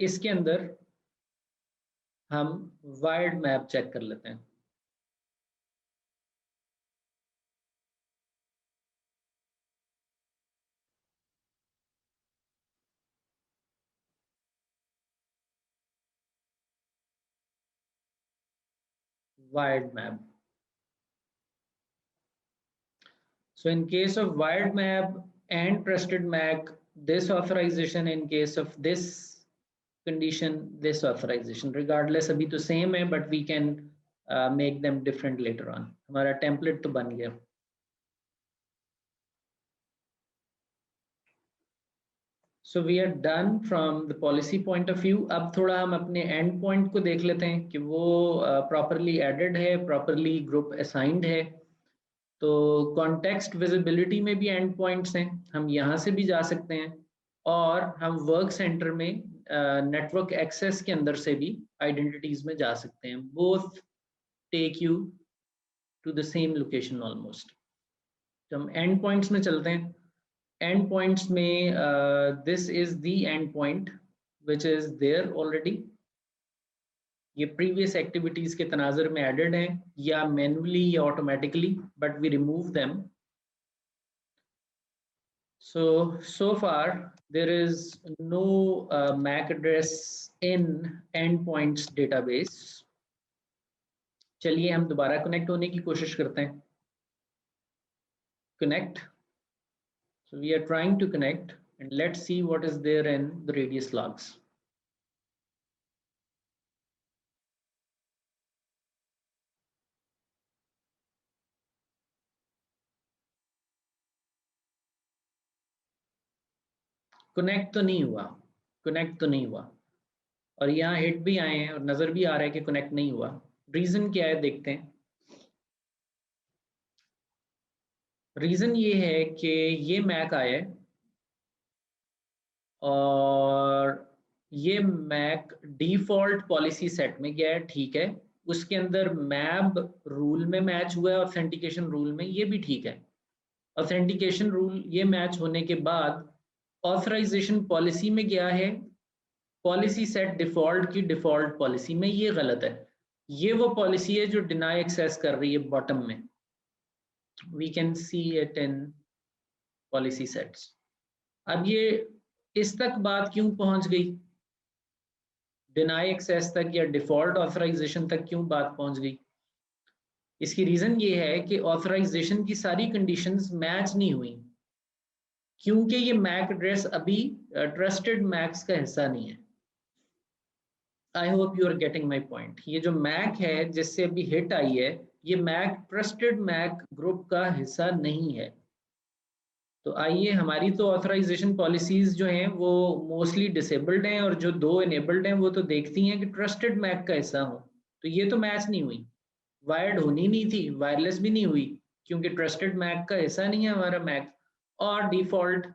इसके अंदर हम वायर्ड मैप चेक कर लेते हैं। wired map. So in case of wired map and trusted MAC, this authorization, in case of this condition, this authorization, regardless अभी तो same है, but we can make them different later on. हमारा template तो बन गया। So we are done from the policy point of view. अब थोड़ा हम अपने end point को देख लेते हैं कि वो properly added है, properly group assigned है। तो कॉन्टेक्स्ट विजिबिलिटी में भी एंड पॉइंट्स हैं, हम यहाँ से भी जा सकते हैं, और हम वर्क सेंटर में नेटवर्क एक्सेस के अंदर से भी आइडेंटिटीज में जा सकते हैं। Both take you to the same location almost. तो हम एंड पॉइंट्स में चलते हैं। एंड पॉइंट्स में this is the end point which is there already. ये प्रीवियस एक्टिविटीज के तनाजर में एडेड हैं, या मैनुअली या automatically, but we remove them. So far there is no MAC address in endpoints database. चलिए हम दोबारा कनेक्ट होने की कोशिश करते हैं। Connect. So we are trying to connect, and let's see what is there in the radius logs. Connect तो नहीं हुआ, कनेक्ट तो नहीं हुआ, और यहाँ हिट भी आए हैं और नजर भी आ रहा है कि कनेक्ट नहीं हुआ। रीजन क्या है देखते हैं। रीजन ये है कि ये मैक आया है और ये मैक डिफॉल्ट पॉलिसी सेट में गया है, ठीक है। उसके अंदर मैप रूल में मैच हुआ है, ऑथेंटिकेशन रूल में, ये भी ठीक है। ऑथेंटिकेशन रूल ये मैच होने के बाद ऑथराइजेशन पॉलिसी में गया है, पॉलिसी सेट डिफॉल्ट की डिफॉल्ट पॉलिसी में, ये गलत है। ये वो पॉलिसी है जो डिनाई एक्सेस कर रही है बॉटम में। We can see it in policy sets. अब ये इस तक बात क्यों पहुंच गई, डिनाई एक्सेस तक या डिफॉल्ट ऑथराइजेशन तक क्यों बात पहुंच गई? इसकी रीजन ये है कि ऑथराइजेशन की सारी कंडीशंस मैच नहीं हुई, क्योंकि ये मैक एड्रेस अभी ट्रस्टेड मैक्स का हिस्सा नहीं है। I hope you are getting my point. ये जो मैक है जिससे अभी हिट आई है, ये मैक ट्रस्टेड मैक ग्रुप का हिस्सा नहीं है। तो आइए, हमारी तो ऑथराइजेशन पॉलिसीज जो हैं वो मोस्टली डिसेबल्ड हैं, और जो दो इनेबल्ड हैं वो तो देखती हैं कि ट्रस्टेड मैक का हिस्सा हो। तो ये तो मैच नहीं हुई, वायर्ड होनी नहीं थी, वायरलेस भी नहीं हुई, क्योंकि ट्रस्टेड मैक का हिस्सा नहीं है हमारा मैक, और डिफॉल्ट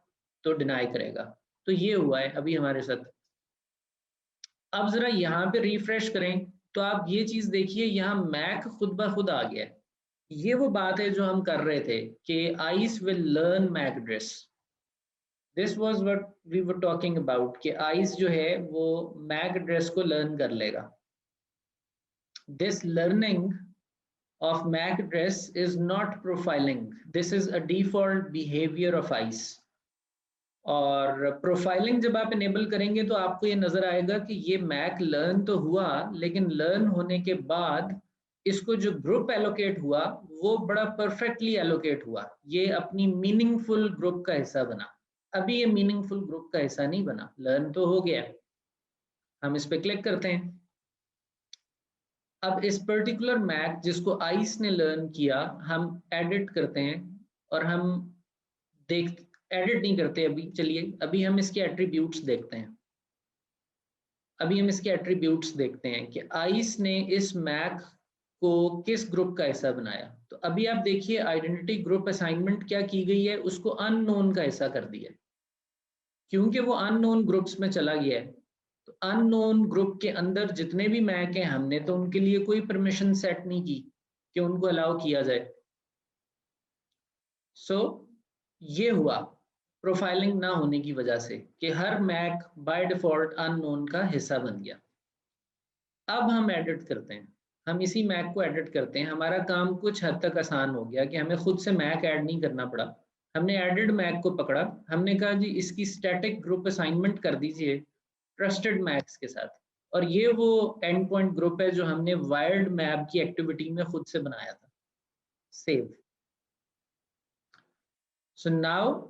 तो डिनाई करेगा। तो ये हुआ है अभी हमारे साथ। अब जरा यहाँ पे रिफ्रेश करें तो आप ये चीज देखिए, यहाँ मैक खुद ब खुद आ गया है। ये वो बात है जो हम कर रहे थे कि ISE will learn MAC address. This was what we were talking about कि आइस जो है वो मैक एड्रेस को लर्न कर लेगा। This learning of MAC address is not profiling. This is a default behavior of ICE. और profiling जब आप इनेबल करेंगे तो आपको ये नजर आएगा कि ये मैक लर्न तो हुआ, लेकिन लर्न होने के बाद इसको जो ग्रुप एलोकेट हुआ वो बड़ा परफेक्टली एलोकेट हुआ, ये अपनी मीनिंगफुल ग्रुप का हिस्सा बना। अभी ये मीनिंगफुल ग्रुप का हिस्सा नहीं बना, लर्न तो हो गया। हम इस पे क्लिक करते हैं। अब इस पर्टिकुलर मैक जिसको आइस ने लर्न किया, हम एडिट करते हैं, और हम देख एडिट नहीं करते अभी। चलिए अभी हम इसके एट्रीब्यूट्स देखते हैं। अभी हम इसके एट्रीब्यूट्स देखते हैं कि आइस ने इस मैक को किस ग्रुप का हिस्सा बनाया। तो अभी आप देखिए, आइडेंटिटी ग्रुप असाइनमेंट क्या की गई है, उसको अननोन का हिस्सा कर दिया, क्योंकि वो अननोन ग्रुप्स में चला गया है। तो अननोन ग्रुप के अंदर जितने भी मैक हैं, हमने तो उनके लिए कोई परमिशन सेट नहीं की कि उनको अलाउ किया जाए। सो ये हुआ। प्रोफाइलिंग ना होने की वजह से कि हर मैक बाय डिफॉल्ट अननोन का हिस्सा बन गया। अब हम एडिट करते हैं, हम इसी मैक को एडिट करते हैं। हमारा काम कुछ हद तक आसान हो गया कि हमें खुद से मैक ऐड नहीं करना पड़ा। हमने एडिड मैक को पकड़ा, हमने कहा जी इसकी स्टैटिक ग्रुप असाइनमेंट कर दीजिए ट्रस्टेड मैक्स के साथ, और ये वो एंड पॉइंट ग्रुप है जो हमने वायर्ड मैप की एक्टिविटी में खुद से बनाया था। Save. So now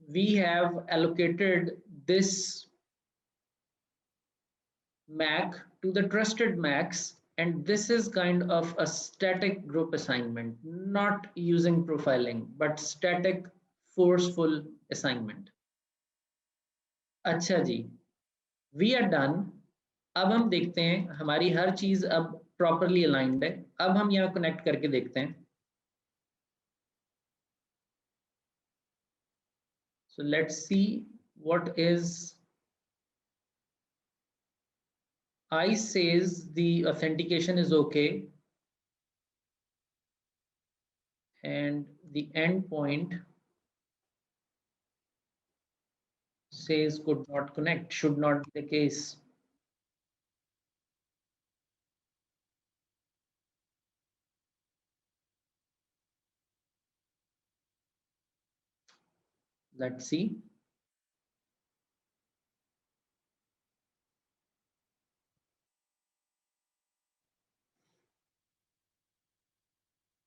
we have allocated this MAC to the trusted MACs, and this is kind of a static group assignment, not using profiling, but static forceful assignment. अच्छा जी, we are done. अब हम देखते हैं हमारी हर चीज अब properly aligned है। अब हम यहाँ कनेक्ट करके देखते हैं। So let's see what is I says the authentication is okay and the endpoint says could not connect, should not be the case. Let's see.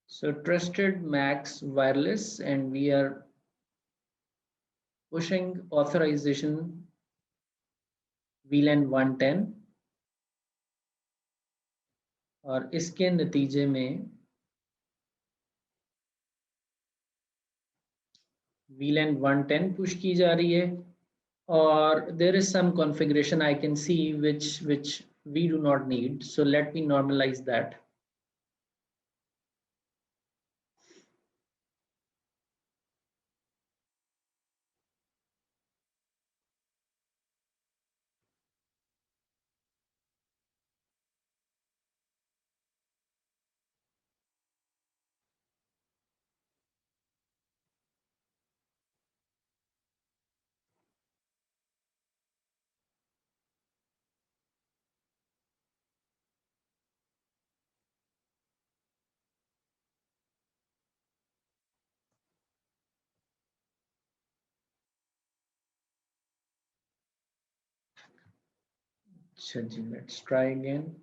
So trusted Max wireless, and we are pushing authorization VLAN 110, और इसके नतीजे में VLAN 110 push की जा रही है, और there is some configuration I can see which we do not need. So let me normalize that. Let's try again.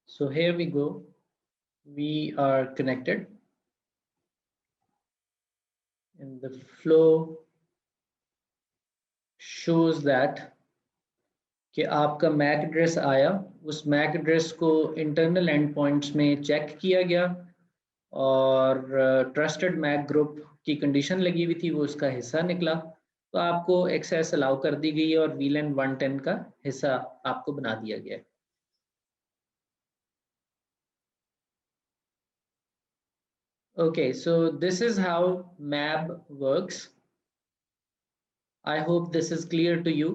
So here we go. We are connected, and the flow shows that कि आपका Mac address आया, उस Mac address को internal and points में check किया गया, और trusted Mac group की कंडीशन लगी हुई थी, वो उसका हिस्सा निकला, तो आपको एक्सेस अलाउ कर दी गई है और VLAN 110 का हिस्सा आपको बना दिया गया है। Okay, so this is how MAB works. I hope this is clear to you.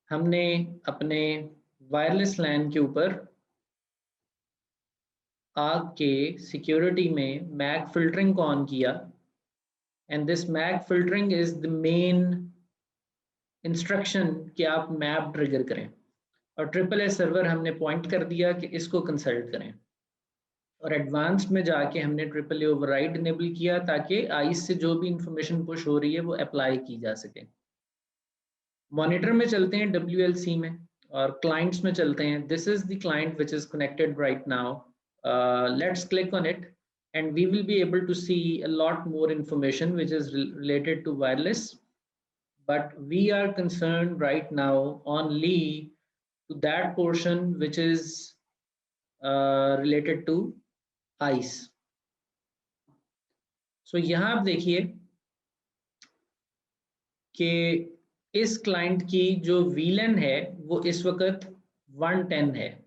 हमने अपने वायरलेस लैन के ऊपर आके सिक्योरिटी में मैक फिल्टरिंग को ऑन किया, and this MAC filtering is the main instruction कि आप मैप ट्रिगर करें, और AAA सर्वर हमने पॉइंट कर दिया कि इसको कंसल्ट करें, और एडवांस में जाके हमने AAA ओवरराइड इनेबल किया ताकि आइस से जो भी इंफॉर्मेशन पुश हो रही है वो अप्लाई की जा सके। मॉनिटर में चलते हैं WLC में, और क्लाइंट्स में चलते हैं। This is the client which is connected right now. Let's click on it and we will be able to see a lot more information which is related to wireless, but we are concerned right now only to that portion which is related to ICE. So यहाँ आप देखिए कि इस client की जो VLAN है वो इस वक्त 110 है,